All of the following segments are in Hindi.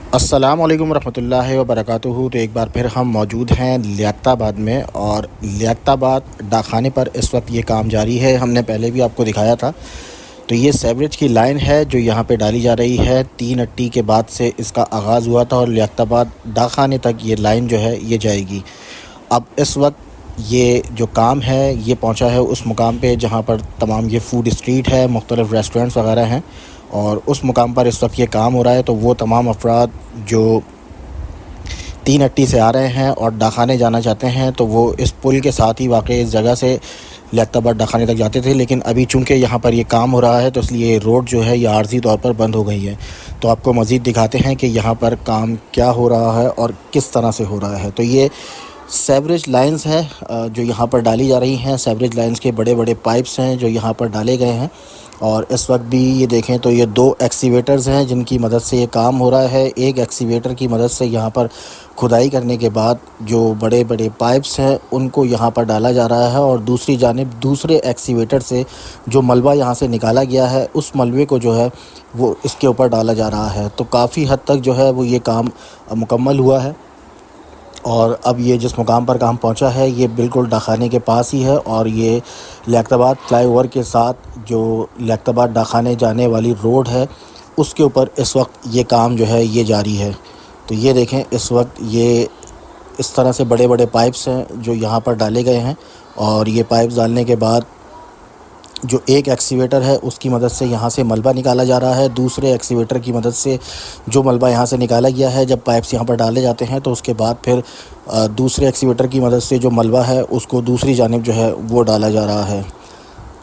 अस्सलाम वालेकुम रहमतुल्लाहि व बरकातुहू। तो एक बार फिर हम मौजूद हैं लियाकताबाद में, और लियाकताबाद डाकखाने पर इस वक्त ये काम जारी है। हमने पहले भी आपको दिखाया था। तो ये सेवरेज की लाइन है जो यहाँ पे डाली जा रही है। 3 के बाद से इसका आगाज़ हुआ था और लियाकताबाद डाकखाने तक ये लाइन जो है ये जाएगी। अब इस वक्त ये जो काम है ये पहुँचा है उस मुकाम पे जहाँ पर तमाम ये फ़ूड स्ट्रीट है, मुख्तलिफ़ रेस्टोरेंट्स वगैरह हैं, और उस मुकाम पर इस वक्त ये काम हो रहा है। तो वो तमाम अफराद जो 3 से आ रहे हैं और डाकखाने जाना चाहते हैं, तो वो इस पुल के साथ ही वाक़ई इस जगह से लियाकताबाद डाकखाने तक जाते थे। लेकिन अभी चूँकि यहाँ पर ये काम हो रहा है तो इसलिए ये रोड जो है ये आर्ज़ी तौर पर बंद हो गई है। तो आपको मज़ीद दिखाते हैं कि यहाँ पर काम क्या हो रहा है और किस तरह से हो रहा है। तो ये सेवरेज लाइंस हैं जो यहाँ पर डाली जा रही हैं। सेवरेज लाइंस के बड़े बड़े पाइप्स हैं जो यहाँ पर डाले गए हैं, और इस वक्त भी ये देखें तो ये 2 एक्सीवेटर्स हैं जिनकी मदद से ये काम हो रहा है। एक एक्सीवेटर की मदद से यहाँ पर खुदाई करने के बाद जो बड़े बड़े पाइप्स हैं उनको यहाँ पर डाला जा रहा है, और दूसरी जानिब दूसरे एक्सीवेटर से जो मलबा यहाँ से निकाला गया है उस मलबे को जो है वो इसके ऊपर डाला जा रहा है। तो काफ़ी हद तक जो है वो ये काम मुकम्मल हुआ है, और अब ये जिस मुकाम पर काम पहुंचा है ये बिल्कुल डाकखाने के पास ही है, और ये लियाकताबाद फ्लाईओवर के साथ जो लियाकताबाद डाकखाने जाने वाली रोड है उसके ऊपर इस वक्त ये काम जो है ये जारी है। तो ये देखें इस वक्त ये इस तरह से बड़े बड़े पाइप्स हैं जो यहाँ पर डाले गए हैं, और ये पाइप्स डालने के बाद जो एक एक्सीवेटर है उसकी मदद से यहाँ से मलबा निकाला जा रहा है। दूसरे एक्सीवेटर की मदद से जो मलबा यहाँ से निकाला गया है, जब पाइप्स यहाँ पर डाले जाते हैं तो उसके बाद फिर दूसरे एक्सीवेटर की मदद से जो मलबा है उसको दूसरी जानिब जो है वो डाला जा रहा है।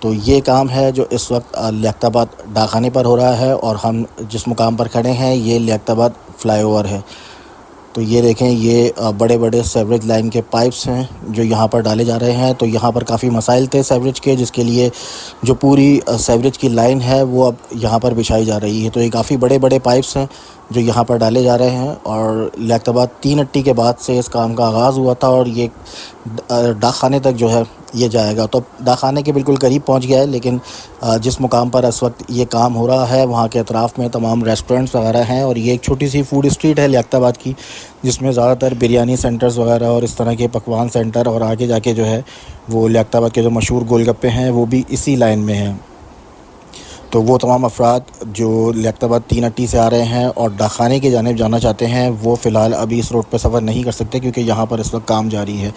तो ये काम है जो इस वक्त लियाकताबाद डाकखाने पर हो रहा है, और हम जिस मुकाम पर खड़े हैं ये लियाकताबाद फ्लाईओवर है। तो ये देखें ये बड़े बड़े सेवरेज लाइन के पाइप्स हैं जो यहाँ पर डाले जा रहे हैं। तो यहाँ पर काफ़ी मसाइल थे सेवरेज के, जिसके लिए जो पूरी सेवरेज की लाइन है वो अब यहाँ पर बिछाई जा रही है। तो ये काफ़ी बड़े बड़े पाइप्स हैं जो यहाँ पर डाले जा रहे हैं, और लियाकताबाद 3 के बाद से इस काम का आगाज़ हुआ था, और ये डाकखाने तक जो है ये जाएगा। तो डाकखाने के बिल्कुल करीब पहुँच गया है, लेकिन जिस मुकाम पर इस वक्त ये काम हो रहा है वहाँ के अतराफ़ में तमाम रेस्टोरेंट्स वगैरह हैं, और ये एक छोटी सी फ़ूड स्ट्रीट है लियाकताबाद की, जिसमें ज़्यादातर बिरयानी सेंटर्स वगैरह और इस तरह के पकवान सेंटर, और आगे जाके जो है वो लियाकताबाद के जो मशहूर गोलगप्पे हैं वो भी इसी लाइन में हैं। तो वो तमाम अफराद जो लियाकताबाद 3 से आ रहे हैं और डाकखाने की जानिब जाना चाहते हैं वो फ़िलहाल अभी इस रोड पर सफ़र नहीं कर सकते, क्योंकि यहाँ पर इस वक्त काम जारी है।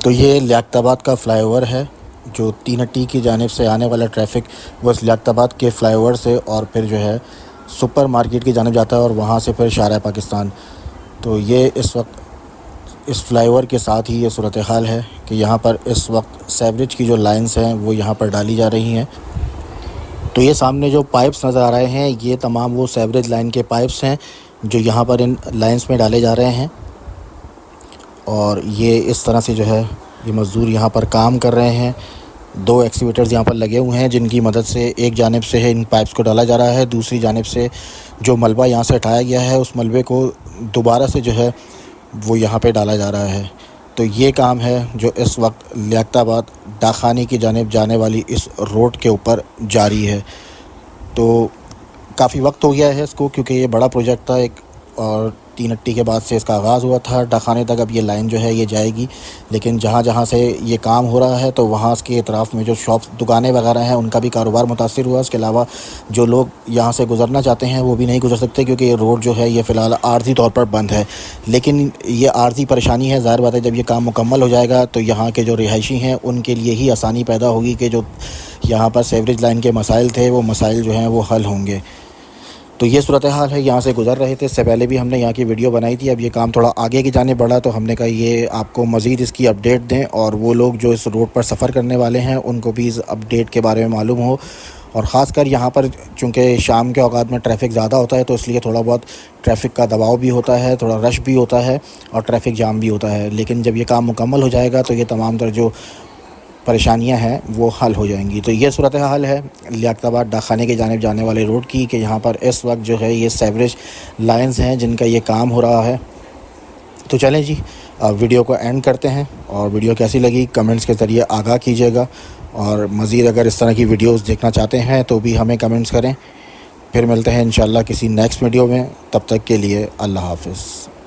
तो ये लियाकताबाद का फ़्लाईओवर है। जो 3 की जानिब से आने वाला ट्रैफ़िक वो इस लियाकताबाद के फ़्लाईओवर से और फिर जो है सुपर मार्केट की जानिब जाता है, और वहाँ से फिर शारा पाकिस्तान। तो ये इस वक्त इस फ़्लाईओवर के साथ ही ये सूरत हाल है कि यहाँ पर इस वक्त सेवरेज की जो लाइन्स हैं वो यहाँ पर डाली जा रही हैं। तो ये सामने जो पाइप्स नज़र आ रहे हैं ये तमाम वो सेवरेज लाइन के पाइप्स हैं जो यहाँ पर इन लाइन्स में डाले जा रहे हैं, और ये इस तरह से जो है ये मज़दूर यहाँ पर काम कर रहे हैं। 2 एक्सीवेटर्स यहाँ पर लगे हुए हैं जिनकी मदद से एक जानिब से है इन पाइप्स को डाला जा रहा है, दूसरी जानिब से जो मलबा यहाँ से हटाया गया है उस मलबे को दोबारा से जो है वो यहाँ पे डाला जा रहा है। तो ये काम है जो इस वक्त लियाकताबाद डाकखाने की जानिब जाने वाली इस रोड के ऊपर जारी है। तो काफ़ी वक्त हो गया है इसको, क्योंकि ये बड़ा प्रोजेक्ट था एक, और 3 के बाद से इसका आगाज़ हुआ था। डाकखाने तक अब ये लाइन जो है ये जाएगी, लेकिन जहाँ जहाँ से ये काम हो रहा है तो वहाँ के अतराफ़ में जो शॉप्स दुकानें वगैरह हैं उनका भी कारोबार मुतासिर हुआ। इसके अलावा जो लोग यहाँ से गुज़रना चाहते हैं वो भी नहीं गुज़र सकते, क्योंकि ये रोड जो है ये फ़िलहाल आर्ज़ी तौर पर बंद है। लेकिन ये आर्ज़ी परेशानी है, ज़ाहिर बात है जब ये काम मुकम्मल हो जाएगा तो यहाँ के जो रिहायशी हैं उनके लिए ही आसानी पैदा होगी कि जो यहाँ पर सेवरेज लाइन के मसाइल थे वो मसाइल जो हैं वो हल होंगे। तो ये सूरत हाल है, यहाँ से गुज़र रहे थे। इससे पहले भी हमने यहाँ की वीडियो बनाई थी। अब ये काम थोड़ा आगे की जाने बढ़ा तो हमने कहा ये आपको मज़ीद इसकी अपडेट दें, और वो लोग जो इस रोड पर सफ़र करने वाले हैं उनको भी इस अपडेट के बारे में मालूम हो। और ख़ासकर यहाँ पर चूँकि शाम के औकात में ट्रैफ़िक ज़्यादा होता है तो इसलिए थोड़ा बहुत ट्रैफ़िक का दबाव भी होता है, थोड़ा रश भी होता है और ट्रैफ़िक जाम भी होता है। लेकिन जब ये काम मुकम्मल हो जाएगा तो ये तमाम तर जो परेशानियां हैं वो हल हो जाएंगी। तो ये सूरत हाल है लियाकताबाद डाकखाने की जानिब जाने वाले रोड की, कि यहाँ पर इस वक्त जो है ये सेवरेज लाइंस हैं जिनका ये काम हो रहा है। तो चलें जी, वीडियो को एंड करते हैं, और वीडियो कैसी लगी कमेंट्स के ज़रिए आगाह कीजिएगा, और मज़ीद अगर इस तरह की वीडियोज़ देखना चाहते हैं तो भी हमें कमेंट्स करें। फिर मिलते हैं इंशाल्लाह किसी नेक्स्ट वीडियो में, तब तक के लिए अल्लाह हाफ़िज़।